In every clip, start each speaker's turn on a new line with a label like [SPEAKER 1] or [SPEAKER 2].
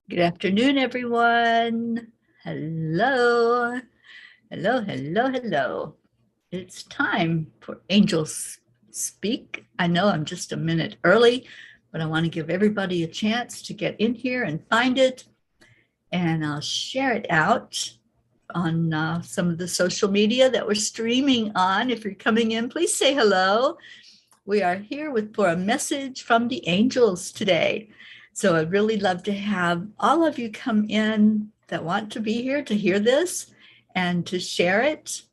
[SPEAKER 1] Good afternoon, everyone. Hello. Hello, hello, hello. It's time for Angels Speak. I know I'm just a minute early, but I want to give everybody a chance to get in here and find it. And I'll share it out on some of the social media that we're streaming on. If you're coming in, please say hello. We are here for a message from the angels today. So I'd really love to have all of you come in that want to be here to hear this and to share it.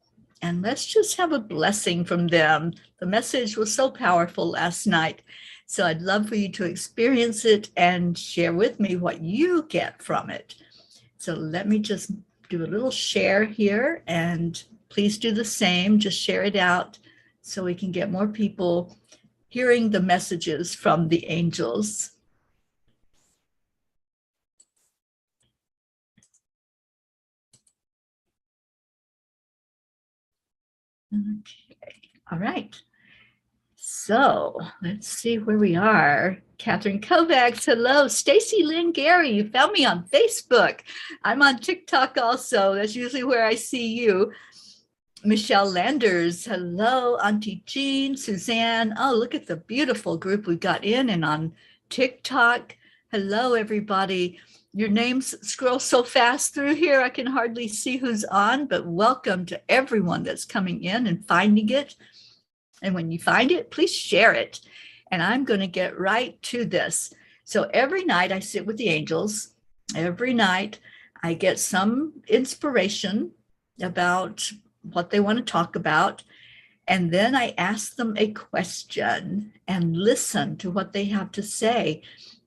[SPEAKER 1] And let's just have a blessing from them. The message was so powerful last night. So I'd love for you to experience it and share with me what you get from it. So let me just do a little share here, and please do the same. Just share it out so we can get more people hearing the messages from the angels. Okay, all right. So let's see where we are. Catherine Kovacs, hello. Stacy Lynn Gary, you found me on Facebook. I'm on TikTok also. That's usually where I see you. Michelle Landers, hello. Auntie Jean, Suzanne. Oh, look at the beautiful group we got in and on TikTok. Hello, everybody. Your names scroll so fast through here, I can hardly see who's on, but welcome to everyone that's coming in and finding it. And when you find it, please share it. And I'm going to get right to this. So every night I sit with the angels. Every night I get some inspiration about what they want to talk about. And then I ask them a question and listen to what they have to say.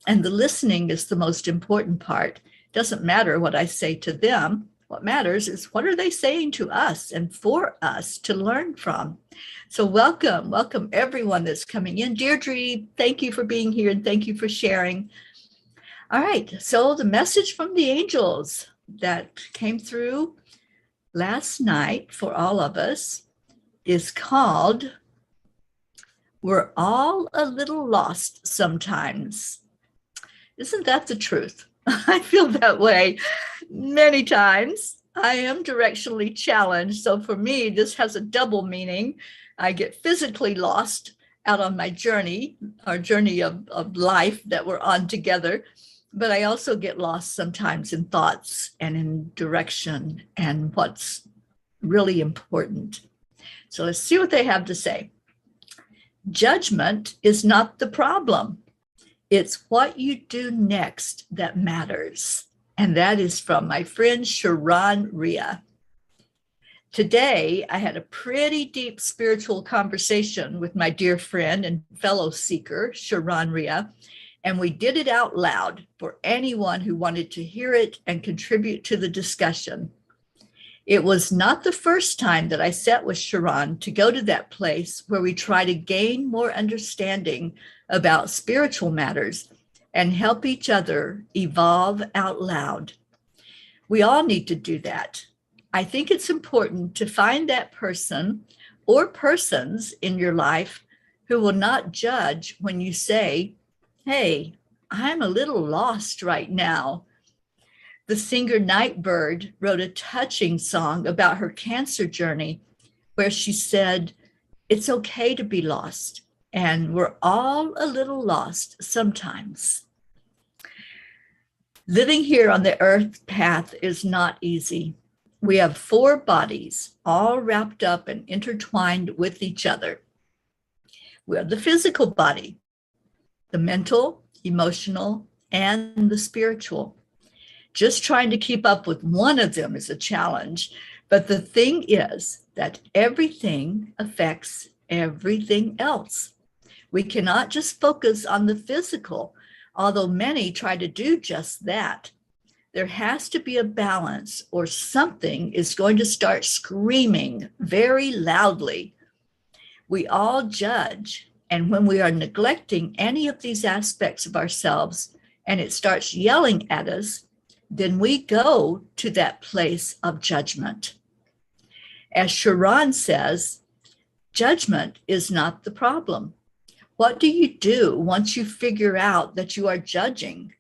[SPEAKER 1] And the listening is the most important part. It doesn't matter what I say to them. What matters is what are they saying to us and for us to learn from. So welcome everyone that's coming in. Deirdre, thank you for being here and thank you for sharing. All right, so the message from the angels that came through last night for all of us is called, We're All a Little Lost Sometimes. Isn't that the truth? I feel that way many times. I am directionally challenged. So for me, this has a double meaning. I get physically lost out on my journey, our journey of life that we're on together. But I also get lost sometimes in thoughts and in direction and what's really important. So let's see what they have to say. Judgment is not the problem. It's what you do next that matters. And that is from my friend Sharon Ria. Today, I had a pretty deep spiritual conversation with my dear friend and fellow seeker, Sharon Ria, and we did it out loud for anyone who wanted to hear it and contribute to the discussion. It was not the first time that I sat with Sharon to go to that place where we try to gain more understanding about spiritual matters and help each other evolve out loud. We all need to do that. I think it's important to find that person or persons in your life who will not judge when you say, hey, I'm a little lost right now. The singer Nightbird wrote a touching song about her cancer journey where she said, it's okay to be lost, and we're all a little lost sometimes. Living here on the earth path is not easy. We have 4 bodies all wrapped up and intertwined with each other. We have the physical body, the mental, emotional, and the spiritual. Just trying to keep up with one of them is a challenge. But the thing is that everything affects everything else. We cannot just focus on the physical, although many try to do just that. There has to be a balance or something is going to start screaming very loudly. We all judge, and when we are neglecting any of these aspects of ourselves and it starts yelling at us, then we go to that place of judgment. As Sharon says, judgment is not the problem. What do you do once you figure out that you are judging?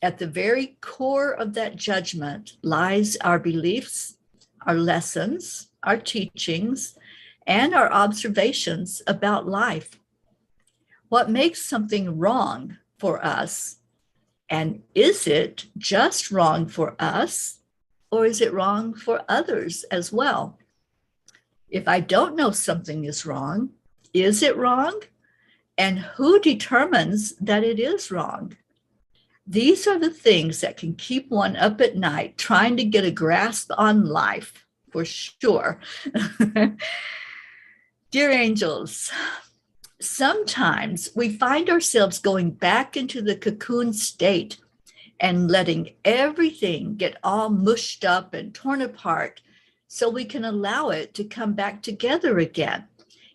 [SPEAKER 1] At the very core of that judgment lies our beliefs, our lessons, our teachings, and our observations about life. What makes something wrong for us? And is it just wrong for us, or is it wrong for others as well? If I don't know something is wrong, is it wrong? And who determines that it is wrong? These are the things that can keep one up at night trying to get a grasp on life, for sure. Dear angels, sometimes we find ourselves going back into the cocoon state and letting everything get all mushed up and torn apart so we can allow it to come back together again,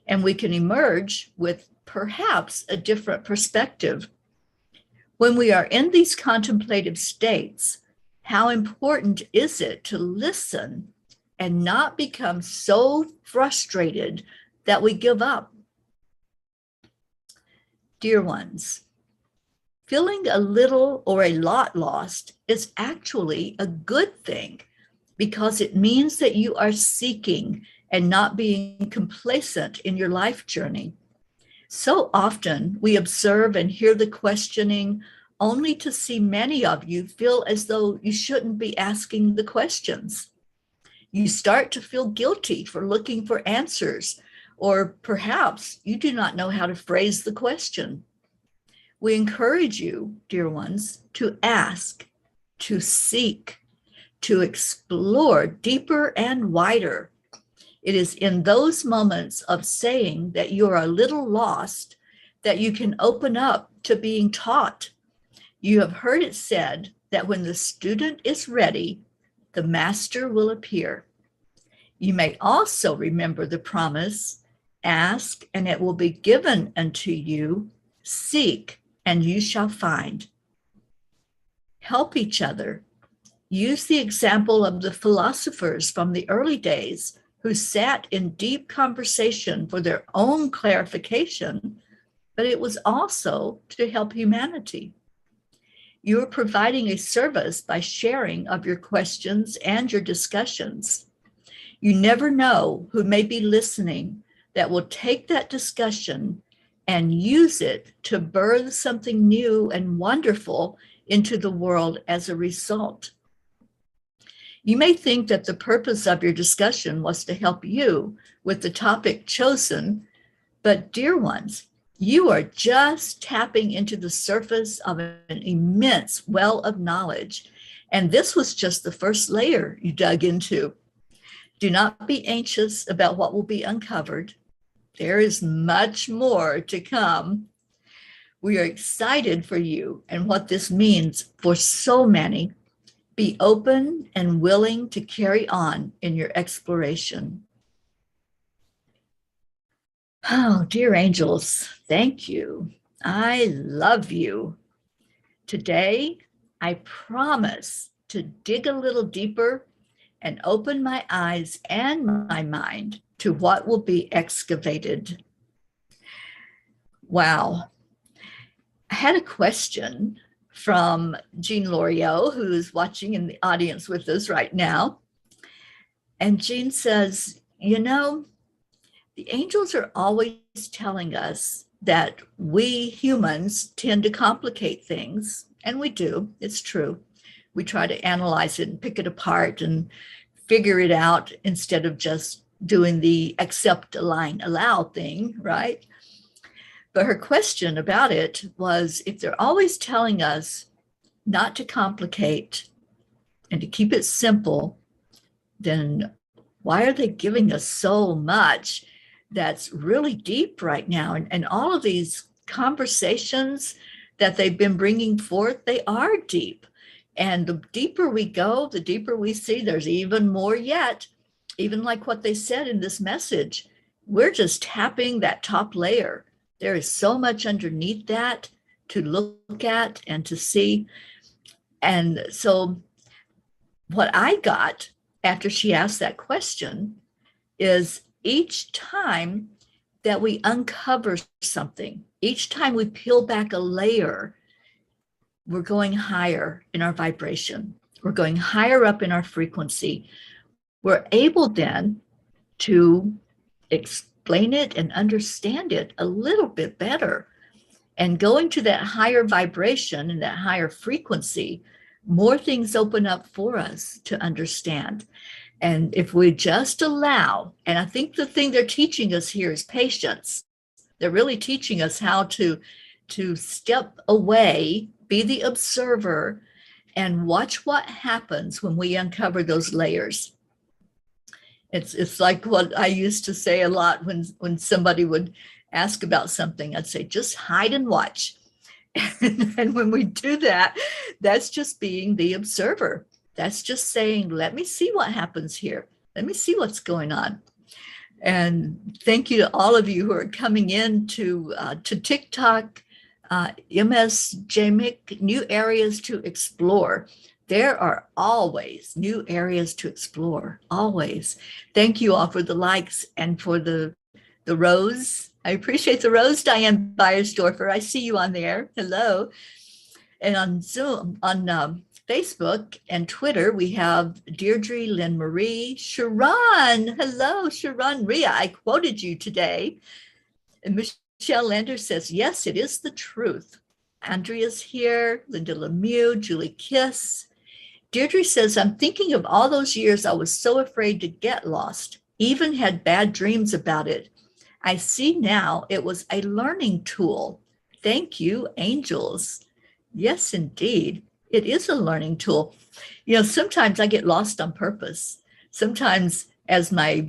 [SPEAKER 1] and we can emerge with perhaps a different perspective. When we are in these contemplative states, how important is it to listen and not become so frustrated that we give up? Dear ones, feeling a little or a lot lost is actually a good thing, because it means that you are seeking and not being complacent in your life journey. So often we observe and hear the questioning only to see many of you feel as though you shouldn't be asking the questions. You start to feel guilty for looking for answers, or perhaps you do not know how to phrase the question. We encourage you, dear ones, to ask, to seek, to explore deeper and wider. It is in those moments of saying that you are a little lost that you can open up to being taught. You have heard it said that when the student is ready, the master will appear. You may also remember the promise, ask and it will be given unto you, seek and you shall find. Help each other. Use the example of the philosophers from the early days who sat in deep conversation for their own clarification, but it was also to help humanity. You are providing a service by sharing of your questions and your discussions. You never know who may be listening that will take that discussion and use it to birth something new and wonderful into the world as a result. You may think that the purpose of your discussion was to help you with the topic chosen, but dear ones, you are just tapping into the surface of an immense well of knowledge, and this was just the first layer you dug into. Do not be anxious about what will be uncovered. There is much more to come. We are excited for you and what this means for so many. Be open and willing to carry on in your exploration. Oh, dear angels, thank you. I love you. Today, I promise to dig a little deeper and open my eyes and my mind to what will be excavated. Wow. I had a question from Jean Loriot, who's watching in the audience with us right now. And Jean says, you know, the angels are always telling us that we humans tend to complicate things, and we do, it's true. We try to analyze it and pick it apart and figure it out instead of just doing the accept, align, allow thing, right? But her question about it was, if they're always telling us not to complicate and to keep it simple, then why are they giving us so much that's really deep right now? And all of these conversations that they've been bringing forth, they are deep. And the deeper we go, the deeper we see there's even more yet. Even like what they said in this message, we're just tapping that top layer. There is so much underneath that to look at and to see. And so what I got after she asked that question is, each time that we uncover something, each time we peel back a layer, we're going higher in our vibration. We're going higher up in our frequency. We're able then to explain it and understand it a little bit better. And going to that higher vibration and that higher frequency, more things open up for us to understand. And if we just allow, and I think the thing they're teaching us here is patience. They're really teaching us how to step away, be the observer, and watch what happens when we uncover those layers. It's like what I used to say a lot when somebody would ask about something. I'd say, just hide and watch. And when we do that, that's just being the observer. That's just saying, let me see what happens here. Let me see what's going on. And thank you to all of you who are coming in to TikTok, MS JMIC, new areas to explore. There are always new areas to explore, always. Thank you all for the likes and for the rose. I appreciate the rose, Diane Beiersdorfer. I see you on there. Hello. And on Zoom, on Facebook and Twitter, we have Deirdre, Lynn Marie, Sharon. Hello, Sharon Ria. I quoted you today. And Michelle Lander says, yes, it is the truth. Andrea's here, Linda Lemieux, Julie Kiss. Deirdre says, I'm thinking of all those years I was so afraid to get lost, even had bad dreams about it. I see now it was a learning tool. Thank you, angels. Yes, indeed. It is a learning tool. You know, sometimes I get lost on purpose. Sometimes as my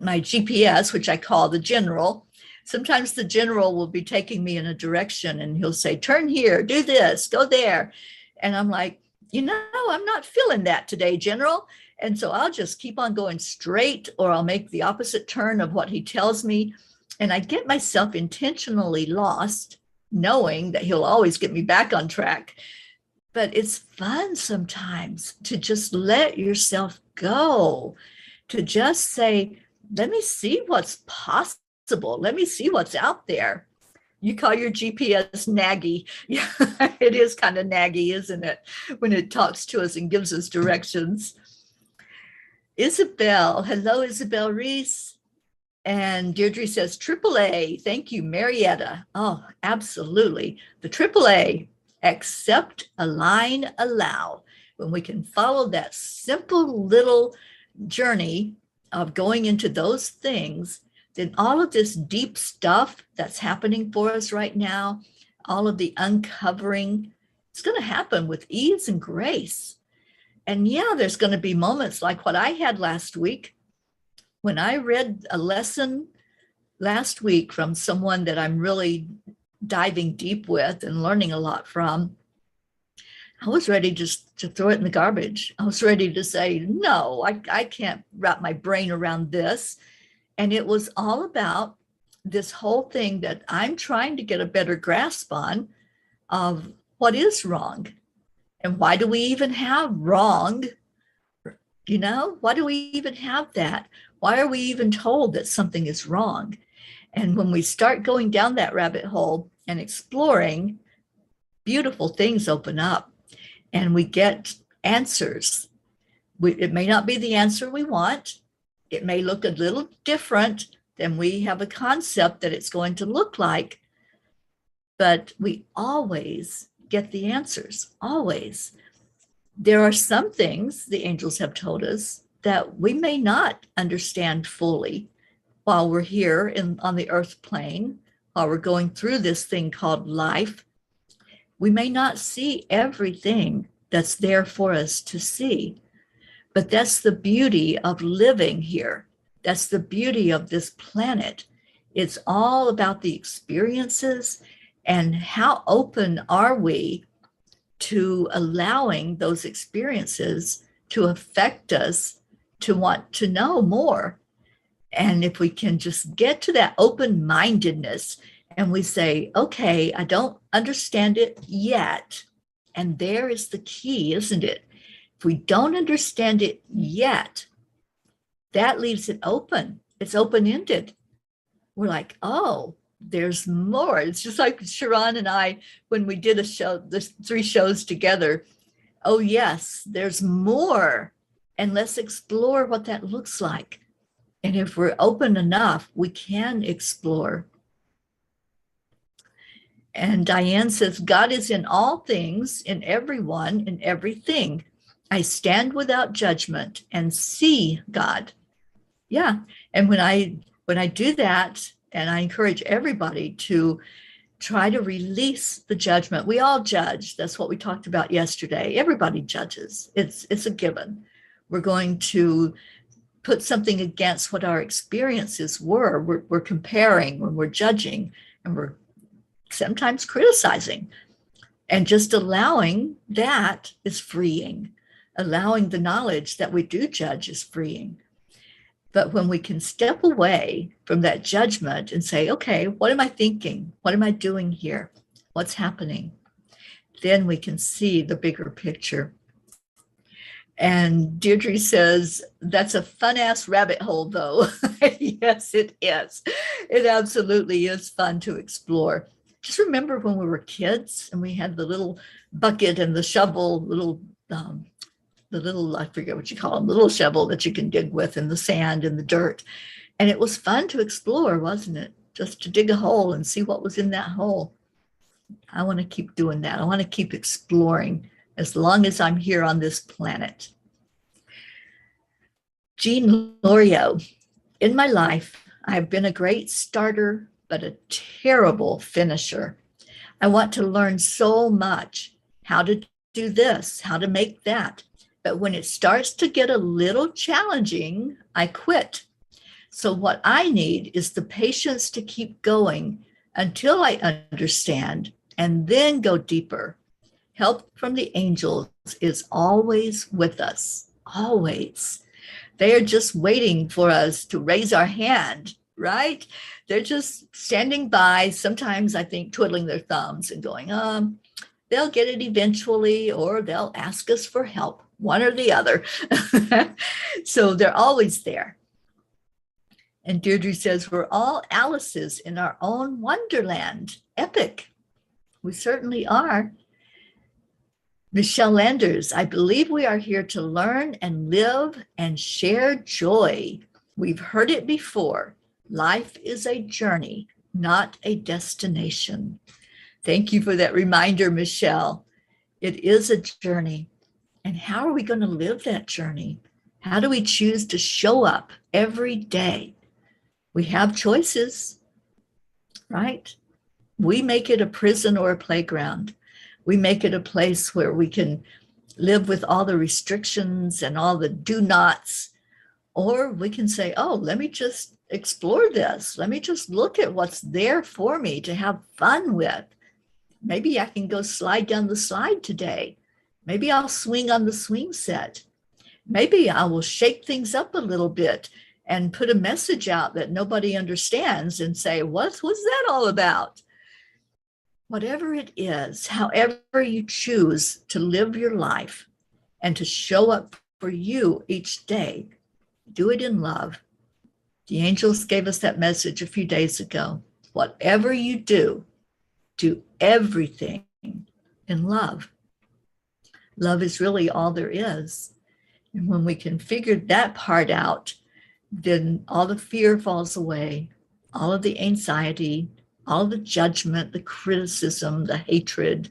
[SPEAKER 1] GPS, which I call the general, sometimes the general will be taking me in a direction and he'll say, turn here, do this, go there. And I'm like, you know, I'm not feeling that today, General. And so I'll just keep on going straight, or I'll make the opposite turn of what he tells me. And I get myself intentionally lost, knowing that he'll always get me back on track. But it's fun sometimes to just let yourself go, to just say, let me see what's possible. Let me see what's out there. You call your GPS naggy. Yeah, it is kind of naggy, isn't it? When it talks to us and gives us directions. Isabel, hello, Isabel Reese. And Deirdre says, AAA, thank you, Marietta. Oh, absolutely. The AAA, accept, align, allow. When we can follow that simple little journey of going into those things, then all of this deep stuff that's happening for us right now, all of the uncovering, it's going to happen with ease and grace. And yeah, there's going to be moments like what I had last week when I read a lesson last week from someone that I'm really diving deep with and learning a lot from. I was ready just to throw it in the garbage. I was ready to say, no, I can't wrap my brain around this. And it was all about this whole thing that I'm trying to get a better grasp on of what is wrong. And why do we even have wrong? You know, why do we even have that? Why are we even told that something is wrong? And when we start going down that rabbit hole and exploring, beautiful things open up and we get answers. It may not be the answer we want. It may look a little different than we have a concept that it's going to look like, but we always get the answers, always. There are some things the angels have told us that we may not understand fully while we're here on the earth plane, while we're going through this thing called life. We may not see everything that's there for us to see. But that's the beauty of living here. That's the beauty of this planet. It's all about the experiences and how open are we to allowing those experiences to affect us, to want to know more. And if we can just get to that open-mindedness and we say, okay, I don't understand it yet. And there is the key, isn't it? If we don't understand it yet, that leaves it open. It's open-ended. We're like, oh, there's more. It's just like Sharon and I, when we did a show, the 3 shows together. Oh, yes, there's more. And let's explore what that looks like. And if we're open enough, we can explore. And Diane says, God is in all things, in everyone, in everything. I stand without judgment and see God. Yeah. And when I do that, and I encourage everybody to try to release the judgment. We all judge. That's what we talked about yesterday. Everybody judges. It's a given. We're going to put something against what our experiences were. We're comparing when we're judging, and we're sometimes criticizing. And just allowing that is freeing. Allowing the knowledge that we do judge is freeing. But when we can step away from that judgment and say, okay, what am I thinking? What am I doing here? What's happening? Then we can see the bigger picture. And Deirdre says, that's a fun-ass rabbit hole, though. Yes, it is. It absolutely is fun to explore. Just remember when we were kids and we had the little bucket and the shovel, the little, I forget what you call them, little shovel that you can dig with in the sand and the dirt. And it was fun to explore, wasn't it? Just to dig a hole and see what was in that hole. I want to keep doing that. I want to keep exploring as long as I'm here on this planet. Jean Lorio, in my life, I've been a great starter, but a terrible finisher. I want to learn so much how to do this, how to make that. But when it starts to get a little challenging, I quit. So what I need is the patience to keep going until I understand and then go deeper. Help from the angels is always with us, always. They are just waiting for us to raise our hand, right? They're just standing by, sometimes I think twiddling their thumbs and going, they'll get it eventually, or they'll ask us for help, one or the other. So they're always there. And Deirdre says, we're all Alices in our own wonderland. Epic. We certainly are. Michelle Landers, I believe we are here to learn and live and share joy. We've heard it before. Life is a journey, not a destination. Thank you for that reminder, Michelle. It is a journey. And how are we going to live that journey? How do we choose to show up every day? We have choices, right? We make it a prison or a playground. We make it a place where we can live with all the restrictions and all the do nots. Or we can say, oh, let me just explore this. Let me just look at what's there for me to have fun with. Maybe I can go slide down the slide today. Maybe I'll swing on the swing set. Maybe I will shake things up a little bit and put a message out that nobody understands and say, what's that all about? Whatever it is, however you choose to live your life and to show up for you each day, do it in love. The angels gave us that message a few days ago. Whatever you do everything in love. Love is really all there is. And when we can figure that part out, then all the fear falls away, all of the anxiety, all of the judgment, the criticism, the hatred,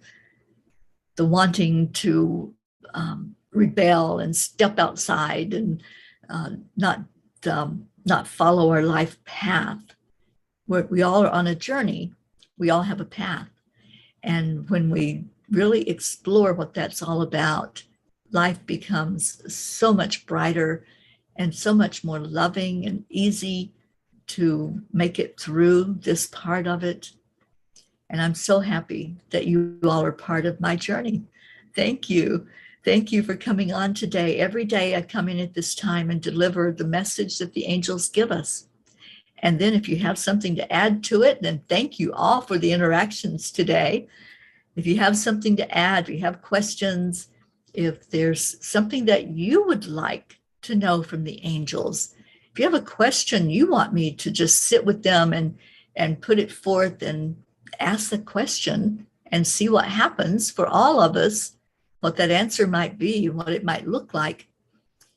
[SPEAKER 1] the wanting to rebel and step outside and not follow our life path. We all are on a journey. We all have a path. And when we really explore what that's all about, life becomes so much brighter and so much more loving and easy to make it through this part of it. And I'm so happy that you all are part of my journey. Thank you. Thank you for coming on today. Every day I come in at this time and deliver the message that the angels give us. And then if you have something to add to it, then thank you all for the interactions today. If you have something to add, if you have questions, if there's something that you would like to know from the angels, if you have a question you want me to just sit with them and and put it forth and ask the question and see what happens for all of us, what that answer might be, what it might look like,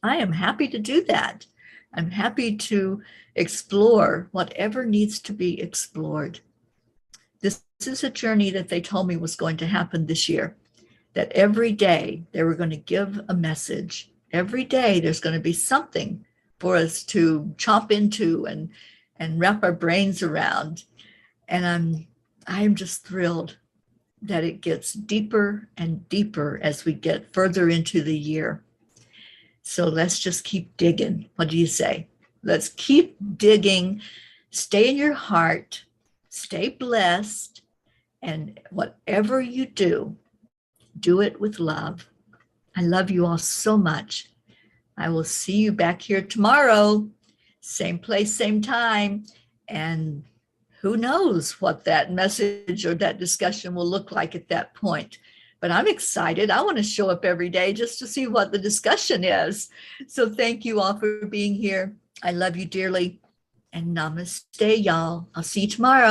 [SPEAKER 1] I am happy to do that. I'm happy to explore whatever needs to be explored. This is a journey that they told me was going to happen this year, that every day they were going to give a message. Every day there's going to be something for us to chomp into and wrap our brains around. And I'm just thrilled that it gets deeper and deeper as we get further into the year. So let's just keep digging. What do you say? Let's keep digging. Stay in your heart. Stay blessed. And whatever you do, do it with love. I love you all so much. I will see you back here tomorrow. Same place, same time. And who knows what that message or that discussion will look like at that point. But I'm excited. I want to show up every day just to see what the discussion is. So thank you all for being here. I love you dearly. And namaste, y'all. I'll see you tomorrow.